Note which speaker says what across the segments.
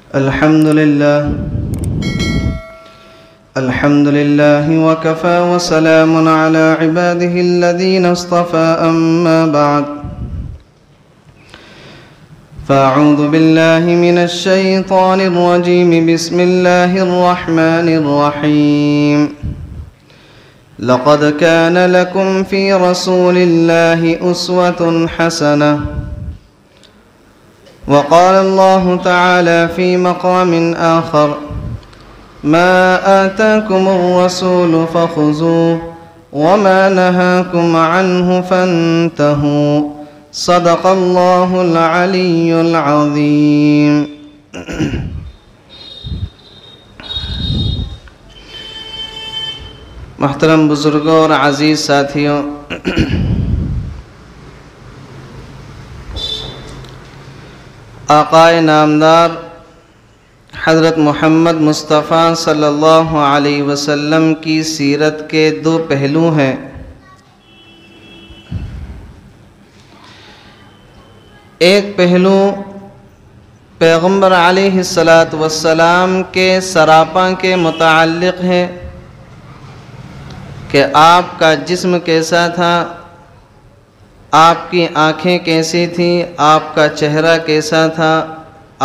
Speaker 1: الحمد لله وكفى وسلام على عباده الذين اصطفى أما بعد فأعوذ بالله من الشيطان الرجيم بسم الله الرحمن الرحيم لقد كان لكم في رسول الله أسوة حسنة وقال الله تعالى في مقام آخر ما آتاكم الرسول فخذوه وما نهاكم عنه فانتهوا صدق الله العلي العظيم محترم بزرگوں اور عزیز ساتھیوں، آقائے نامدار حضرت محمد مصطفیٰ صلی اللہ علیہ وسلم کی سیرت کے دو پہلو ہیں۔ ایک پہلو پیغمبر علیہ السلام کے سراپاں کے متعلق ہے کہ آپ کا جسم کیسا تھا، آپ کی آنکھیں کیسی تھیں، آپ کا چہرہ کیسا تھا،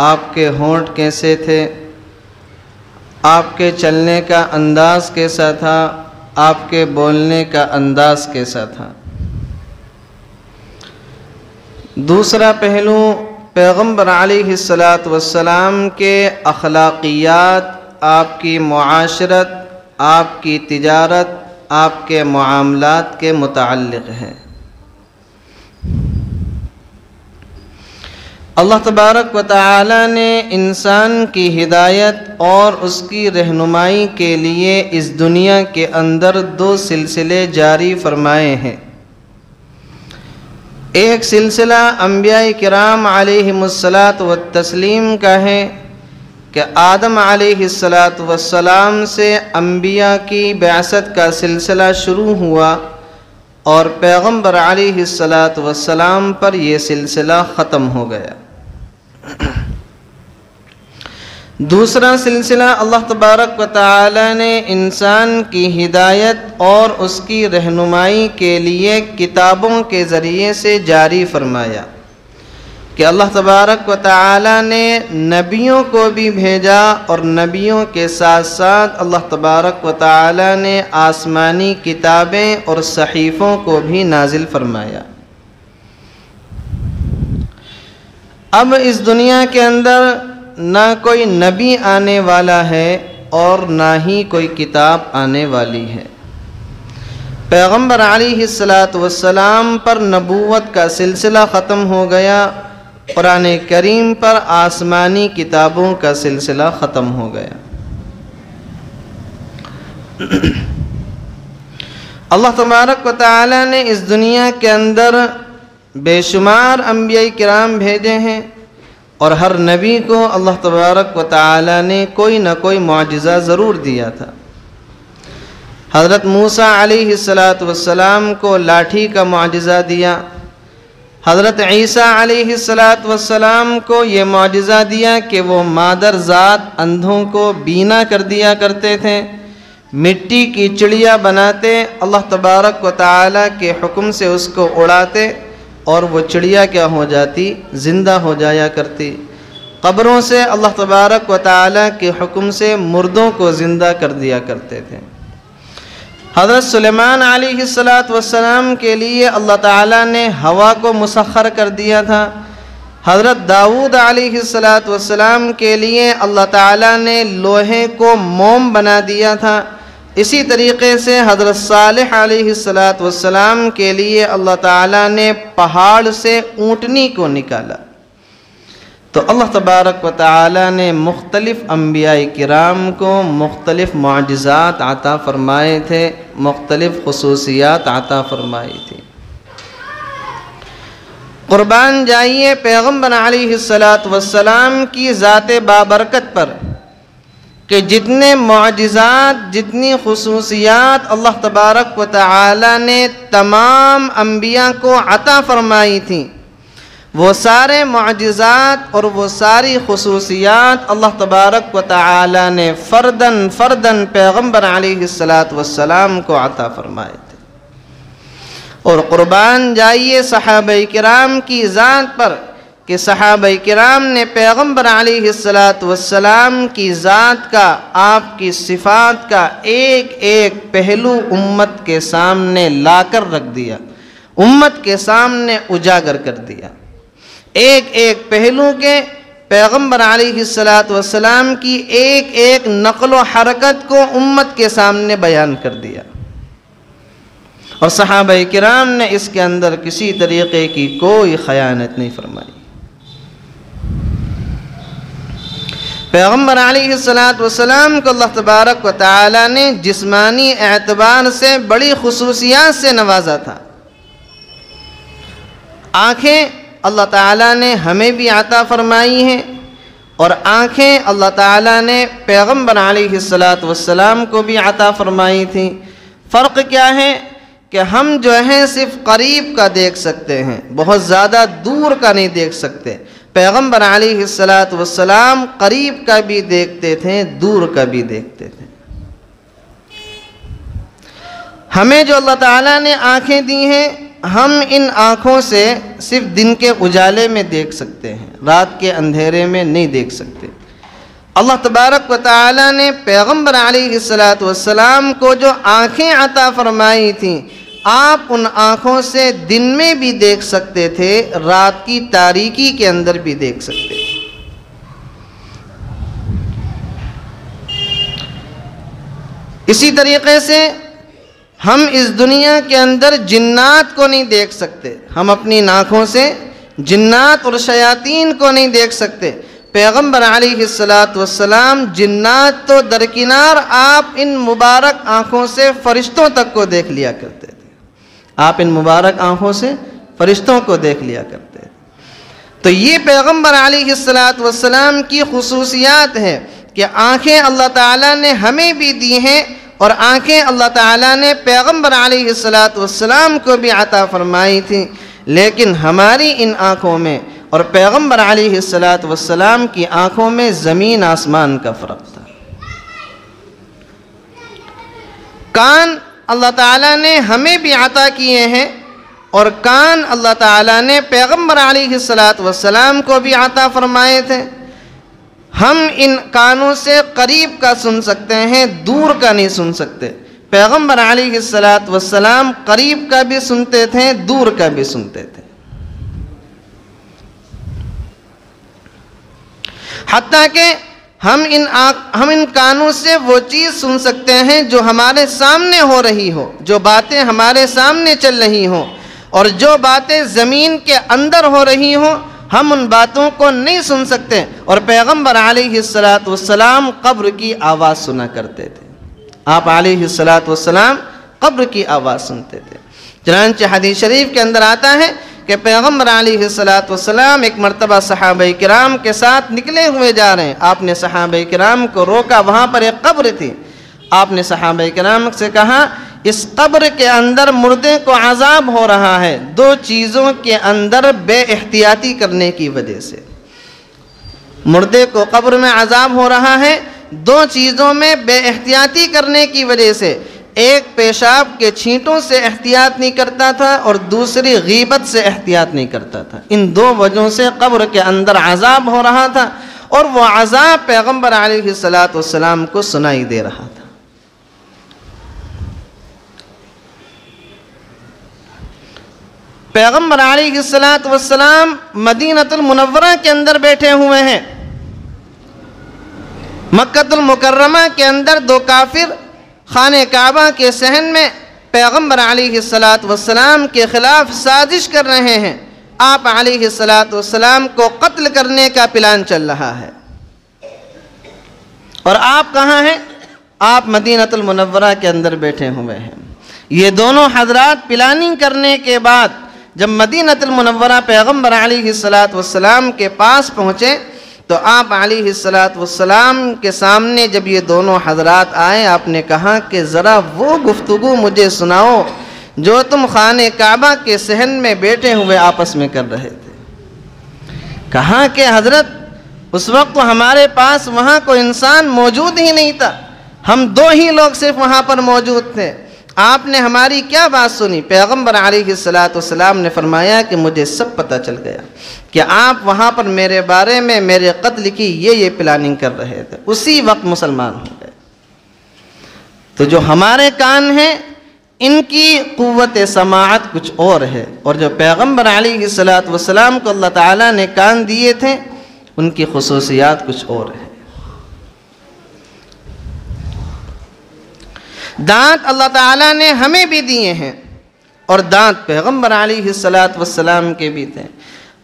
Speaker 1: آپ کے ہونٹ کیسے تھے، آپ کے چلنے کا انداز کیسا تھا، آپ کے بولنے کا انداز کیسا تھا۔ دوسرا پہلو پیغمبر علیہ السلام کے اخلاقیات، آپ کی معاشرت، آپ کی تجارت، آپ کے معاملات کے متعلق ہے۔ اللہ تبارک و تعالی نے انسان کی ہدایت اور اس کی رہنمائی کے لیے اس دنیا کے اندر دو سلسلے جاری فرمائے ہیں۔ ایک سلسلہ انبیاء کرام علیہم التسلیم کا ہے کہ آدم علیہ السلام سے انبیاء کی بعثت کا سلسلہ شروع ہوا اور پیغمبر علیہ السلام پر یہ سلسلہ ختم ہو گیا۔ دوسرا سلسلہ اللہ تبارک و تعالی نے انسان کی ہدایت اور اس کی رہنمائی کے لیے کتابوں کے ذریعے سے جاری فرمایا کہ اللہ تبارک و تعالی نے نبیوں کو بھی بھیجا اور نبیوں کے ساتھ ساتھ اللہ تبارک و تعالی نے آسمانی کتابیں اور صحیفوں کو بھی نازل فرمایا۔ اب اس دنیا کے اندر نہ کوئی نبی آنے والا ہے اور نہ ہی کوئی کتاب آنے والی ہے۔ پیغمبر علیہ السلام پر نبوت کا سلسلہ ختم ہو گیا، قرآن کریم پر آسمانی کتابوں کا سلسلہ ختم ہو گیا۔ اللہ تبارک و تعالی نے اس دنیا کے اندر بے شمار انبیاء کرام بھیجے ہیں اور ہر نبی کو اللہ تبارک و تعالی نے کوئی نہ کوئی معجزہ ضرور دیا تھا۔ حضرت موسیٰ علیہ السلام کو لاٹھی کا معجزہ دیا، حضرت عیسیٰ علیہ السلام کو یہ معجزہ دیا کہ وہ مادر ذات اندھوں کو بینا کر دیا کرتے تھے، مٹی کی چڑیا بناتے، اللہ تبارک و تعالی کے حکم سے اس کو اڑاتے اور وہ چڑیا کیا ہو جاتی؟ زندہ ہو جایا کرتی۔ قبروں سے اللہ تبارک و تعالی کے حکم سے مردوں کو زندہ کر دیا کرتے تھے۔ حضرت سلیمان علیہ السلام کے لیے اللہ تعالی نے ہوا کو مسخر کر دیا تھا۔ حضرت داؤد علیہ السلام کے لیے اللہ تعالی نے لوہے کو موم بنا دیا تھا۔ اسی طریقے سے حضرت صالح علیہ السلام کے لیے اللہ تعالیٰ نے پہاڑ سے اونٹنی کو نکالا۔ تو اللہ تبارک و تعالیٰ نے مختلف انبیاء کرام کو مختلف معجزات عطا فرمائے تھے، مختلف خصوصیات عطا فرمائی تھی۔ قربان جائیے پیغمبر علیہ السلام کی ذات بابرکت پر کہ جتنے معجزات، جتنی خصوصیات اللہ تبارک و تعالی نے تمام انبیاء کو عطا فرمائی تھیں، وہ سارے معجزات اور وہ ساری خصوصیات اللہ تبارک و تعالی نے فردن فردن پیغمبر علیہ السلام کو عطا فرمائے تھے۔ اور قربان جائیے صحابہ کرام کی ذات پر کہ صحابہ کرام نے پیغمبر علیہ السلام کی ذات کا، آپ کی صفات کا ایک ایک پہلو امت کے سامنے لا کر رکھ دیا، امت کے سامنے اجاگر کر دیا۔ ایک ایک پہلو کے پیغمبر علیہ السلام کی ایک ایک نقل و حرکت کو امت کے سامنے بیان کر دیا، اور صحابہ کرام نے اس کے اندر کسی طریقے کی کوئی خیانت نہیں فرمائی۔ پیغمبر علیہ السلام کو اللہ تبارک و تعالی نے جسمانی اعتبار سے بڑی خصوصیات سے نوازا تھا۔ آنکھیں اللہ تعالیٰ نے ہمیں بھی عطا فرمائی ہیں، اور آنکھیں اللہ تعالیٰ نے پیغمبر علیہ السلام کو بھی عطا فرمائی تھیں۔ فرق کیا ہے کہ ہم جو ہیں صرف قریب کا دیکھ سکتے ہیں، بہت زیادہ دور کا نہیں دیکھ سکتے۔ پیغمبر علیہ السلام قریب کا بھی دیکھتے تھے، دور کا بھی دیکھتے تھے۔ ہمیں جو اللہ تعالیٰ نے آنکھیں دی ہیں، ہم ان آنکھوں سے صرف دن کے اجالے میں دیکھ سکتے ہیں، رات کے اندھیرے میں نہیں دیکھ سکتے۔ اللہ تبارک و تعالی نے پیغمبر علیہ السلام کو جو آنکھیں عطا فرمائی تھیں، آپ ان آنکھوں سے دن میں بھی دیکھ سکتے تھے، رات کی تاریکی کے اندر بھی دیکھ سکتے تھے۔ اسی طریقے سے ہم اس دنیا کے اندر جنات کو نہیں دیکھ سکتے، ہم اپنی آنکھوں سے جنات اور شیاطین کو نہیں دیکھ سکتے۔ پیغمبر علیہ السلام جنات تو درکنار، آپ ان مبارک آنکھوں سے فرشتوں تک کو دیکھ لیا کرتے تھے، آپ ان مبارک آنکھوں سے فرشتوں کو دیکھ لیا کرتے تھے۔ تو یہ پیغمبر علیہ السلام کی خصوصیات ہے کہ آنکھیں اللہ تعالیٰ نے ہمیں بھی دی ہیں، اور آنکھیں اللہ تعالیٰ نے پیغمبر علیہ السلام کو بھی عطا فرمائی تھیں، لیکن ہماری ان آنکھوں میں اور پیغمبر علیہ السلام کی آنکھوں میں زمین آسمان کا فرق تھا۔ کان اللہ تعالیٰ نے ہمیں بھی عطا کیے ہیں، اور کان اللہ تعالیٰ نے پیغمبر علیہ السلام کو بھی عطا فرمائے تھے۔ ہم ان کانوں سے قریب کا سن سکتے ہیں، دور کا نہیں سن سکتے۔ پیغمبر علیہ السلام قریب کا بھی سنتے تھے، دور کا بھی سنتے تھے۔ حتیٰ کہ ہم ان کانوں سے وہ چیز سن سکتے ہیں جو ہمارے سامنے ہو رہی ہو، جو باتیں ہمارے سامنے چل رہی ہوں، اور جو باتیں زمین کے اندر ہو رہی ہوں ہم ان باتوں کو نہیں سن سکتے۔ اور پیغمبر علیہ السلام قبر کی آواز سنا کرتے تھے، آپ علیہ السلام قبر کی آواز سنتے تھے۔ چنانچہ حدیث شریف کے اندر آتا ہے کہ پیغمبر علیہ السلام ایک مرتبہ صحابہ کرام کے ساتھ نکلے ہوئے جا رہے ہیں، آپ نے صحابہ کرام کو روکا، وہاں پر ایک قبر تھی۔ آپ نے صحابہ کرام سے کہا اس قبر کے اندر مردے کو عذاب ہو رہا ہے، دو چیزوں کے اندر بے احتیاطی کرنے کی وجہ سے۔ مردے کو قبر میں عذاب ہو رہا ہے دو چیزوں میں بے احتیاطی کرنے کی وجہ سے، ایک پیشاب کے چھینٹوں سے احتیاط نہیں کرتا تھا، اور دوسری غیبت سے احتیاط نہیں کرتا تھا۔ ان دو وجہوں سے قبر کے اندر عذاب ہو رہا تھا، اور وہ عذاب پیغمبر علیہ السلام کو سنائی دے رہا تھا۔ پیغمبر علیہ السلام مدینہ المنورہ کے اندر بیٹھے ہوئے ہیں، مکہ المکرمہ کے اندر دو کافر خانہ کعبہ کے صحن میں پیغمبر علیہ السلام کے خلاف سازش کر رہے ہیں، آپ علیہ السلام کو قتل کرنے کا پلان چل رہا ہے۔ اور آپ کہاں ہیں؟ آپ مدینہ المنورہ کے اندر بیٹھے ہوئے ہیں۔ یہ دونوں حضرات پلاننگ کرنے کے بعد جب مدینہ المنورہ پیغمبر علیہ السلام کے پاس پہنچے تو آپ علیہ السلام کے سامنے جب یہ دونوں حضرات آئے، آپ نے کہا کہ ذرا وہ گفتگو مجھے سناؤ جو تم خانہ کعبہ کے صحن میں بیٹھے ہوئے آپس میں کر رہے تھے۔ کہاں کہ حضرت اس وقت تو ہمارے پاس وہاں کوئی انسان موجود ہی نہیں تھا، ہم 2 ہی لوگ صرف وہاں پر موجود تھے۔ آپ نے ہماری کیا بات سنی؟ پیغمبر علیہ السلام نے فرمایا کہ مجھے سب پتہ چل گیا کہ آپ وہاں پر میرے بارے میں میرے قتل کی یہ پلاننگ کر رہے تھے۔ اسی وقت مسلمان ہو گئے۔ تو جو ہمارے کان ہیں ان کی قوت سماعت کچھ اور ہے، اور جو پیغمبر علیہ السلام کو اللہ تعالیٰ نے کان دیے تھے ان کی خصوصیات کچھ اور ہیں۔ دانت اللہ تعالیٰ نے ہمیں بھی دیے ہیں، اور دانت پیغمبر علیہ السلام کے بھی تھے۔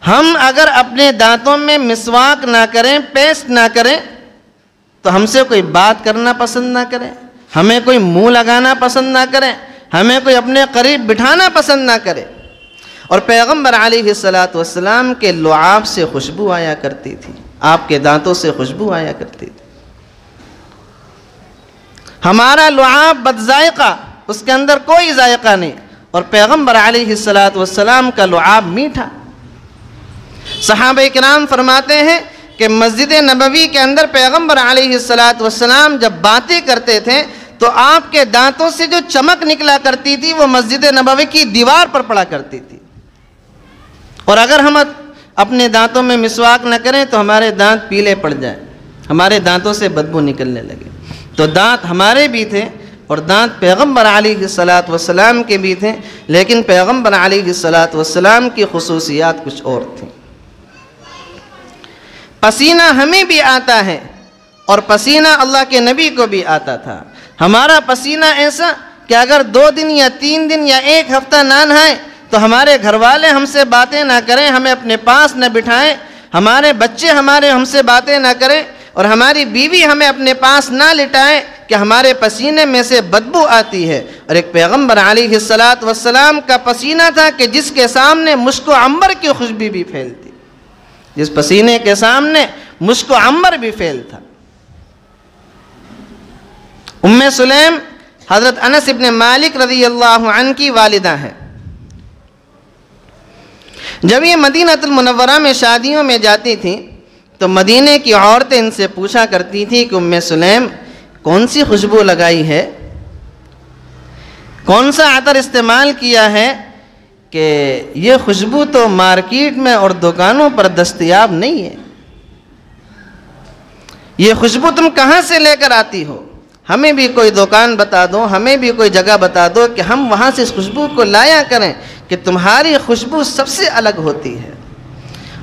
Speaker 1: ہم اگر اپنے دانتوں میں مسواک نہ کریں، پیسٹ نہ کریں، تو ہم سے کوئی بات کرنا پسند نہ کرے، ہمیں کوئی منہ لگانا پسند نہ کرے، ہمیں کوئی اپنے قریب بٹھانا پسند نہ کرے۔ اور پیغمبر علیہ السلام کے لعاب سے خوشبو آیا کرتی تھی، آپ کے دانتوں سے خوشبو آیا کرتی تھی۔ ہمارا لعاب بد ذائقہ، اس کے اندر کوئی ذائقہ نہیں، اور پیغمبر علیہ السلام کا لعاب میٹھا۔ صحابہ کرام فرماتے ہیں کہ مسجد نبوی کے اندر پیغمبر علیہ السلام جب باتیں کرتے تھے تو آپ کے دانتوں سے جو چمک نکلا کرتی تھی وہ مسجد نبوی کی دیوار پر پڑا کرتی تھی۔ اور اگر ہم اپنے دانتوں میں مسواک نہ کریں تو ہمارے دانت پیلے پڑ جائیں، ہمارے دانتوں سے بدبو نکلنے لگے۔ تو دانت ہمارے بھی تھے اور دانت پیغمبر علیہ السلام کے بھی تھے، لیکن پیغمبر علیہ السلام کی خصوصیات کچھ اور تھیں۔ پسینہ ہمیں بھی آتا ہے اور پسینہ اللہ کے نبی کو بھی آتا تھا۔ ہمارا پسینہ ایسا کہ اگر 2 دن یا 3 دن یا 1 ہفتہ نہ نہائیں تو ہمارے گھر والے ہم سے باتیں نہ کریں، ہمیں اپنے پاس نہ بٹھائیں، ہمارے بچے ہم سے باتیں نہ کریں، اور ہماری بیوی ہمیں اپنے پاس نہ لٹائے کہ ہمارے پسینے میں سے بدبو آتی ہے۔ اور ایک پیغمبر علیہ السلام کا پسینہ تھا کہ جس کے سامنے مشک و عنبر کی خوشبو بھی پھیلتی، جس پسینے کے سامنے مشک و عنبر بھی پھیل تھا۔ ام سلیم حضرت انس ابن مالک رضی اللہ عنہ کی والدہ ہیں۔ جب یہ مدینہ المنورہ میں شادیوں میں جاتی تھیں تو مدینے کی عورتیں ان سے پوچھا کرتی تھیں کہ ام سلیم کون سی خوشبو لگائی ہے، کون سا عطر استعمال کیا ہے کہ یہ خوشبو تو مارکیٹ میں اور دکانوں پر دستیاب نہیں ہے، یہ خوشبو تم کہاں سے لے کر آتی ہو؟ ہمیں بھی کوئی دکان بتا دو، ہمیں بھی کوئی جگہ بتا دو کہ ہم وہاں سے اس خوشبو کو لایا کریں کہ تمہاری خوشبو سب سے الگ ہوتی ہے۔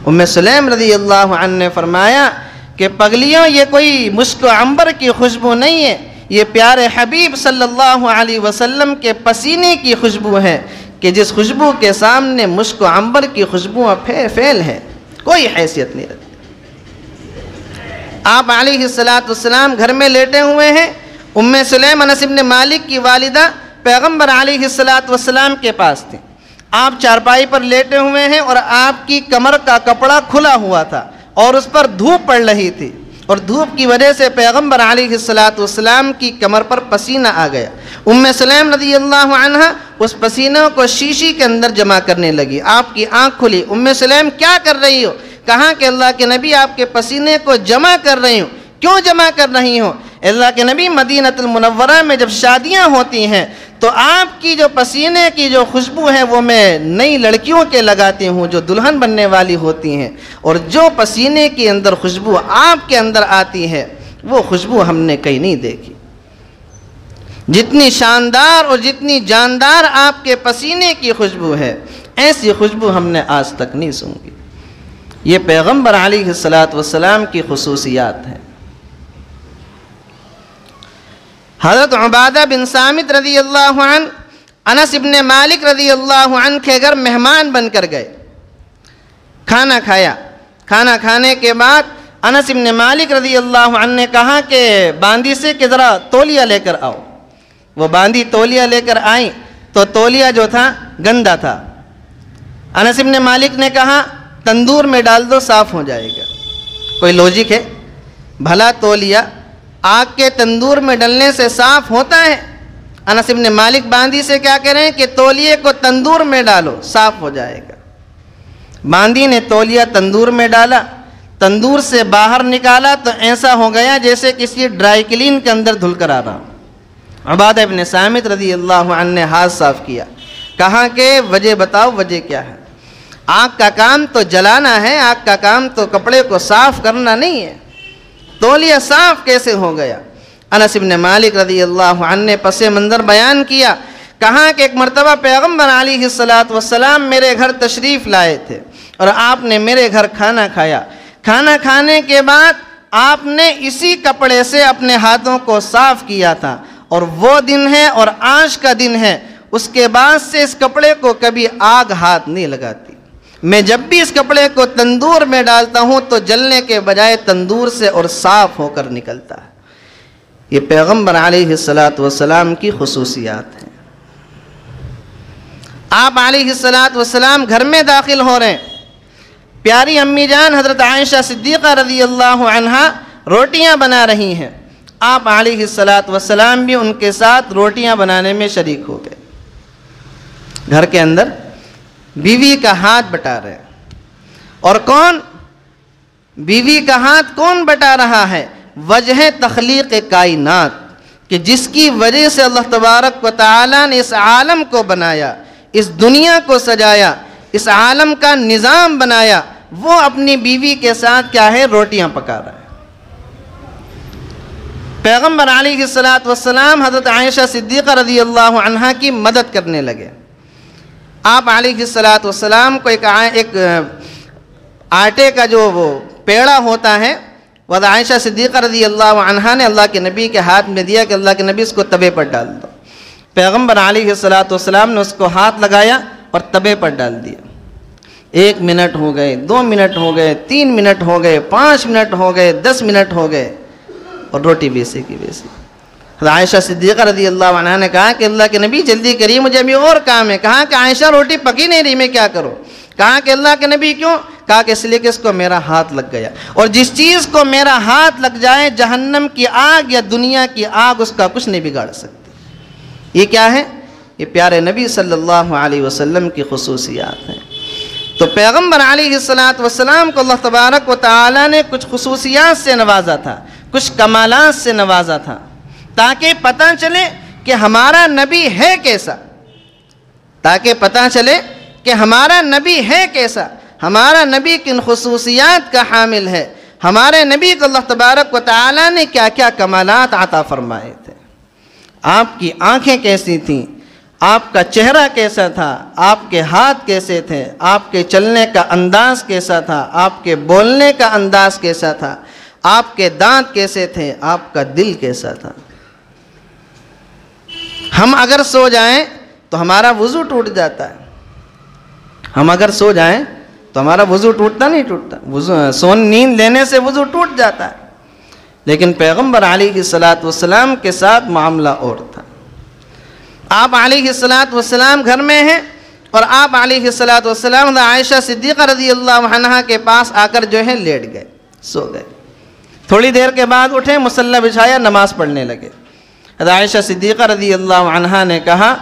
Speaker 1: ام سلیم رضی اللہ عنہ نے فرمایا کہ پگلیوں یہ کوئی مشک و عنبر کی خوشبو نہیں ہے، یہ پیارے حبیب صلی اللہ علیہ وسلم کے پسینے کی خوشبو ہے کہ جس خوشبو کے سامنے مشک و عنبر کی خوشبو فیل ہے، کوئی حیثیت نہیں رکھتی۔ آپ علیہ السلام گھر میں لیٹے ہوئے ہیں، ام سلیم انس بن مالک کی والدہ پیغمبر علیہ السلام کے پاس تھیں۔ آپ چارپائی پر لیٹے ہوئے ہیں اور آپ کی کمر کا کپڑا کھلا ہوا تھا اور اس پر دھوپ پڑ رہی تھی، اور دھوپ کی وجہ سے پیغمبر علیہ السلام کی کمر پر پسینہ آ گیا۔ ام سلیم رضی اللہ عنہ اس پسینہ کو شیشی کے اندر جمع کرنے لگی۔ آپ کی آنکھ کھلی، ام سلیم کیا کر رہی ہو؟ کہاں کہ اللہ کے نبی آپ کے پسینے کو جمع کر رہی ہوں۔ کیوں جمع کر رہی ہوں؟ اللہ کے نبی مدینہ المنورہ میں جب شادیاں ہوتی ہیں تو آپ کی جو پسینے کی جو خوشبو ہے وہ میں نئی لڑکیوں کے لگاتی ہوں جو دلہن بننے والی ہوتی ہیں، اور جو پسینے کے اندر خوشبو آپ کے اندر آتی ہے وہ خوشبو ہم نے کہیں نہیں دیکھی۔ جتنی شاندار اور جتنی جاندار آپ کے پسینے کی خوشبو ہے، ایسی خوشبو ہم نے آج تک نہیں سنی۔ یہ پیغمبر علیہ السلام کی خصوصیات ہیں۔ حضرت عبادہ بن صامت رضی اللہ عنہ انس ابن مالک رضی اللہ عنہ کے گھر مہمان بن کر گئے، کھانا کھایا۔ کھانا کھانے کے بعد انس ابن مالک رضی اللہ عنہ نے کہا کہ باندی سے کہ ذرا تولیہ لے کر آؤ۔ وہ باندی تولیہ لے کر آئیں تو تولیہ جو تھا گندا تھا۔ انس ابن مالک نے کہا تندور میں ڈال دو، صاف ہو جائے گا۔ کوئی لوجک ہے؟ بھلا تولیہ آگ کے تندور میں ڈلنے سے صاف ہوتا ہے؟ انس ابن مالک باندی سے کیا کریں کہ تولیے کو تندور میں ڈالو، صاف ہو جائے گا۔ باندی نے تولیہ تندور میں ڈالا، تندور سے باہر نکالا تو ایسا ہو گیا جیسے کسی ڈرائی کلین کے اندر دھل کر آ رہا. عبادہ ابن صامت رضی اللہ عنہ نے ہاتھ صاف کیا، کہا کہ وجہ بتاؤ، وجہ کیا ہے؟ آگ کا کام تو جلانا ہے، آگ کا کام تو کپڑے کو صاف کرنا نہیں ہے، تولیہ صاف کیسے ہو گیا؟ انس بن مالک رضی اللہ عنہ نے پس منظر بیان کیا، کہا کہ ایک مرتبہ پیغمبر علیہ السلام میرے گھر تشریف لائے تھے اور آپ نے میرے گھر کھانا کھایا. کھانا کھانے کے بعد آپ نے اسی کپڑے سے اپنے ہاتھوں کو صاف کیا تھا، اور وہ دن ہے اور آج کا دن ہے، اس کے بعد سے اس کپڑے کو کبھی آگ ہاتھ نہیں لگاتی. میں جب بھی اس کپڑے کو تندور میں ڈالتا ہوں تو جلنے کے بجائے تندور سے اور صاف ہو کر نکلتا ہے. یہ پیغمبر علیہ السلام کی خصوصیات ہیں. آپ علیہ السلام گھر میں داخل ہو رہے ہیں، پیاری امی جان حضرت عائشہ صدیقہ رضی اللہ عنہا روٹیاں بنا رہی ہیں. آپ علیہ السلام بھی ان کے ساتھ روٹیاں بنانے میں شریک ہو گئے. گھر کے اندر بیوی کا ہاتھ بٹا رہے ہیں، اور کون بیوی کا ہاتھ کون بٹا رہا ہے؟ وجہ تخلیق کائنات، کہ جس کی وجہ سے اللہ تبارک و تعالی نے اس عالم کو بنایا، اس دنیا کو سجایا، اس عالم کا نظام بنایا، وہ اپنی بیوی کے ساتھ کیا ہے؟ روٹیاں پکا رہا ہے. پیغمبر علیہ السلام حضرت عائشہ صدیقہ رضی اللہ عنہا کی مدد کرنے لگے. آپ علیہ السلام کو ایک آٹے کا جو وہ پیڑا ہوتا ہے، وہ عائشہ صدیقہ رضی اللہ عنہا نے اللہ کے نبی کے ہاتھ میں دیا کہ اللہ کے نبی اس کو توے پر ڈال دو. پیغمبر علیہ السلام نے اس کو ہاتھ لگایا اور توے پر ڈال دیا. 1 منٹ ہو گئے، 2 منٹ ہو گئے، 3 منٹ ہو گئے، 5 منٹ ہو گئے، 10 منٹ ہو گئے، اور روٹی ویسے کی ویسے. عائشہ صدیقہ رضی اللہ عنہ نے کہا کہ اللہ کے نبی جلدی کریے، مجھے ابھی اور کام ہے. کہا کہ عائشہ روٹی پکی نہیں رہی، میں کیا کروں؟ کہا کہ اللہ کے نبی کیوں؟ کہا کہ اس لیے کہ اس کو میرا ہاتھ لگ گیا، اور جس چیز کو میرا ہاتھ لگ جائے، جہنم کی آگ یا دنیا کی آگ اس کا کچھ نہیں بگاڑ سکتی. یہ کیا ہے؟ یہ پیارے نبی صلی اللہ علیہ وسلم کی خصوصیات ہیں. تو پیغمبر علیہ السلام کو اللہ تبارک و تعالی نے کچھ خصوصیات سے نوازا تھا، کچھ کمالات سے نوازا تھا، تاکہ پتہ چلے کہ ہمارا نبی ہے کیسا، تاکہ پتہ چلے کہ ہمارا نبی ہے کیسا، ہمارا نبی کن خصوصیات کا حامل ہے، ہمارے نبی کو اللہ تبارک و تعالی نے کیا کیا کمالات عطا فرمائے تھے. آپ کی آنکھیں کیسی تھیں، آپ کا چہرہ کیسا تھا، آپ کے ہاتھ کیسے تھے، آپ کے چلنے کا انداز کیسا تھا، آپ کے بولنے کا انداز کیسا تھا، آپ کے دانت کیسے تھے، آپ کا دل کیسا تھا. ہم اگر سو جائیں تو ہمارا وضو ٹوٹ جاتا ہے. ہم اگر سو جائیں تو ہمارا وضو ٹوٹتا نہیں ٹوٹتا، نیند لینے سے وضو ٹوٹ جاتا ہے. لیکن پیغمبر علیہ السلام کے ساتھ معاملہ اور تھا. آپ علیہ السلام گھر میں ہیں، اور آپ علیہ السلام عائشہ صدیقہ رضی اللہ عنہا کے پاس آ کر جو ہے لیٹ گئے، سو گئے. تھوڑی دیر کے بعد اٹھے، مصلی بچھایا، نماز پڑھنے لگے. عائشہ صدیقہ رضی اللہ عنہا نے کہا،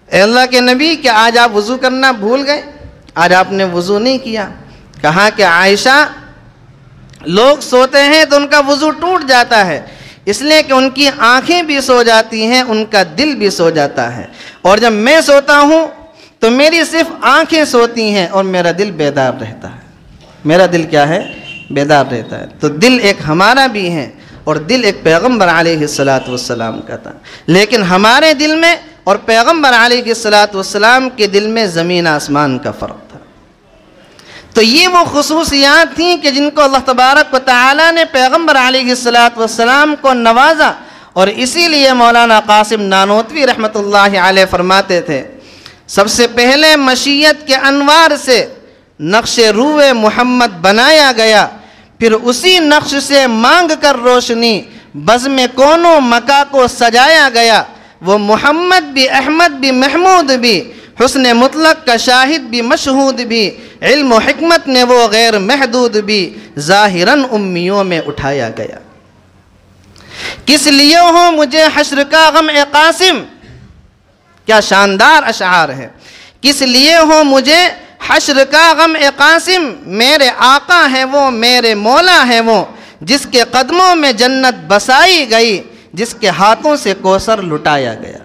Speaker 1: اے اللہ کے نبی، کیا آج آپ وضو کرنا بھول گئے؟ آج آپ نے وضو نہیں کیا؟ کہا کہ عائشہ، لوگ سوتے ہیں تو ان کا وضو ٹوٹ جاتا ہے، اس لیے کہ ان کی آنکھیں بھی سو جاتی ہیں، ان کا دل بھی سو جاتا ہے، اور جب میں سوتا ہوں تو میری صرف آنکھیں سوتی ہیں اور میرا دل بیدار رہتا ہے. میرا دل کیا ہے؟ بیدار رہتا ہے. تو دل ایک ہمارا بھی ہے، اور دل ایک پیغمبر علیہ السلام کا تھا. لیکن ہمارے دل میں اور پیغمبر علیہ السلام کے دل میں زمین آسمان کا فرق تھا. تو یہ وہ خصوصیات تھیں کہ جن کو اللہ تبارک و تعالی نے پیغمبر علیہ السلام کو نوازا. اور اسی لیے مولانا قاسم نانوتوی رحمۃ اللہ علیہ فرماتے تھے، سب سے پہلے مشیت کے انوار سے نقش روح محمد بنایا گیا، پھر اسی نقش سے مانگ کر روشنی بزم کون و مکا کو سجایا گیا. وہ محمد بھی، احمد بھی، محمود بھی، حسن مطلق کا شاہد بھی، مشہود بھی، علم و حکمت میں وہ غیر محدود بھی، ظاہراً امیوں میں اٹھایا گیا. کس لیے ہو مجھے حشر کا غم اے قاسم، کیا شاندار اشعار ہے. کس لیے ہو مجھے حشر کا غم قاسم، میرے آقا ہے وہ، میرے مولا ہے وہ، جس کے قدموں میں جنت بسائی گئی، جس کے ہاتھوں سے کوثر لٹایا گیا۔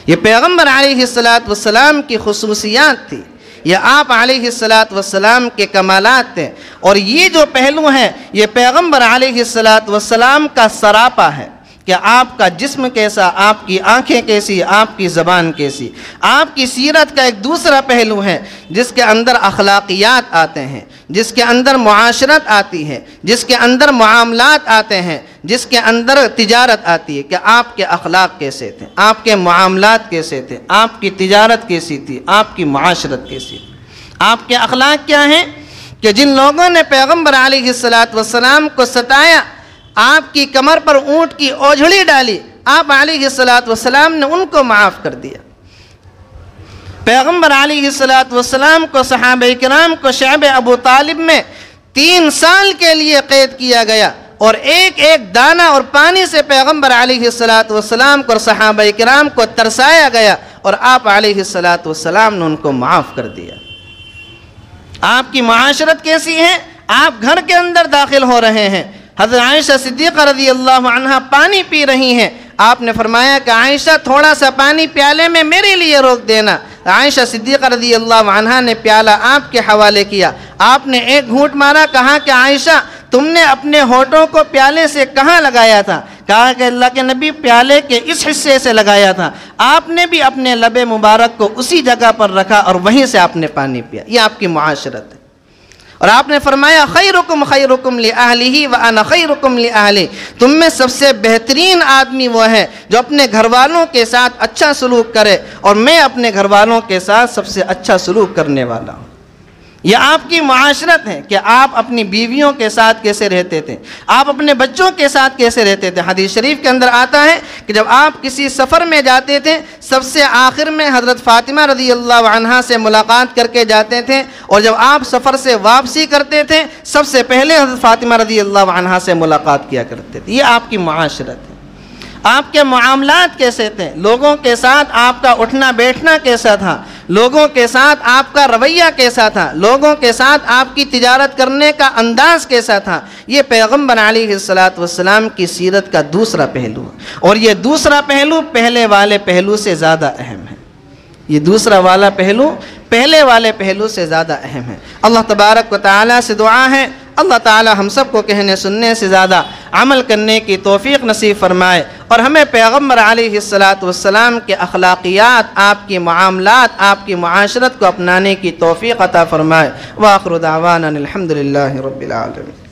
Speaker 1: یہ پیغمبر علیہ السلام کی خصوصیات تھی، یہ آپ علیہ السلام کے کمالات تھے، اور یہ جو پہلو ہے یہ پیغمبر علیہ السلام کا سراپا ہے کہ آپ کا جسم کیسا، آپ کی آنکھیں کیسی، آپ کی زبان کیسی۔ آپ کی سیرت کا ایک دوسرا پہلو ہے جس کے اندر اخلاقیات آتے ہیں، جس کے اندر معاشرت آتی ہے، جس کے اندر معاملات آتے ہیں، جس کے اندر تجارت آتی ہے کہ آپ کے اخلاق کیسے تھے، آپ کے معاملات کیسے تھے، آپ کی تجارت کیسی تھی، آپ کی معاشرت کیسی تھی۔ آپ کے اخلاق کیا ہیں کہ جن لوگوں نے پیغمبر علیہ السلام کو ستایا، آپ کی کمر پر اونٹ کی اوجھڑی ڈالی، آپ علیہ السلام نے ان کو معاف کر دیا۔ پیغمبر علیہ السلام کو، صحابہ کرام کو شعب ابو طالب میں 3 سال کے لیے قید کیا گیا، اور ایک ایک دانہ اور پانی سے پیغمبر علیہ السلام کو اور صحابہ کرام کو ترسایا گیا، اور آپ علیہ السلام نے ان کو معاف کر دیا۔ آپ کی معاشرت کیسی ہے؟ آپ گھر کے اندر داخل ہو رہے ہیں، حضرت عائشہ صدیقہ رضی اللہ عنہ پانی پی رہی ہیں، آپ نے فرمایا کہ عائشہ تھوڑا سا پانی پیالے میں میرے لیے روک دینا۔ عائشہ صدیقہ رضی اللہ عنہ نے پیالہ آپ کے حوالے کیا، آپ نے ایک گھونٹ مارا، کہا کہ عائشہ تم نے اپنے ہونٹوں کو پیالے سے کہاں لگایا تھا؟ کہا کہ اللہ کے نبی پیالے کے اس حصے سے لگایا تھا۔ آپ نے بھی اپنے لب مبارک کو اسی جگہ پر رکھا اور وہیں سے آپ نے پانی پیا۔ یہ آپ کی معاشرت ہے۔ اور آپ نے فرمایا خیرکم خیرکم لأہلہ وانا خیرکم لأہلی، تم میں سب سے بہترین آدمی وہ ہے جو اپنے گھر والوں کے ساتھ اچھا سلوک کرے، اور میں اپنے گھر والوں کے ساتھ سب سے اچھا سلوک کرنے والا ہوں۔ یہ آپ کی معاشرت ہے کہ آپ اپنی بیویوں کے ساتھ کیسے رہتے تھے، آپ اپنے بچوں کے ساتھ کیسے رہتے تھے۔ حدیث شریف کے اندر آتا ہے کہ جب آپ کسی سفر میں جاتے تھے، سب سے آخر میں حضرت فاطمہ رضی اللہ عنہا سے ملاقات کر کے جاتے تھے، اور جب آپ سفر سے واپسی کرتے تھے سب سے پہلے حضرت فاطمہ رضی اللہ عنہا سے ملاقات کیا کرتے تھے۔ یہ آپ کی معاشرت ہے۔ آپ کے معاملات کیسے تھے، لوگوں کے ساتھ آپ کا اٹھنا بیٹھنا کیسا تھا، لوگوں کے ساتھ آپ کا رویہ کیسا تھا، لوگوں کے ساتھ آپ کی تجارت کرنے کا انداز کیسا تھا، یہ پیغمبر علیہ السلام کی سیرت کا دوسرا پہلو ہے، اور یہ دوسرا پہلو پہلے والے پہلو سے زیادہ اہم ہے۔ یہ دوسرا والا پہلو پہلے والے پہلو سے زیادہ اہم ہے۔ اللہ تبارک و تعالیٰ سے دعا ہے اللہ تعالیٰ ہم سب کو کہنے سننے سے زیادہ عمل کرنے کی توفیق نصیب فرمائے، اور ہمیں پیغمبر علیہ السلام کے اخلاقیات، آپ کی معاملات، آپ کی معاشرت کو اپنانے کی توفیق عطا فرمائے۔ وآخر دعوانا الحمدللہ رب العالمین۔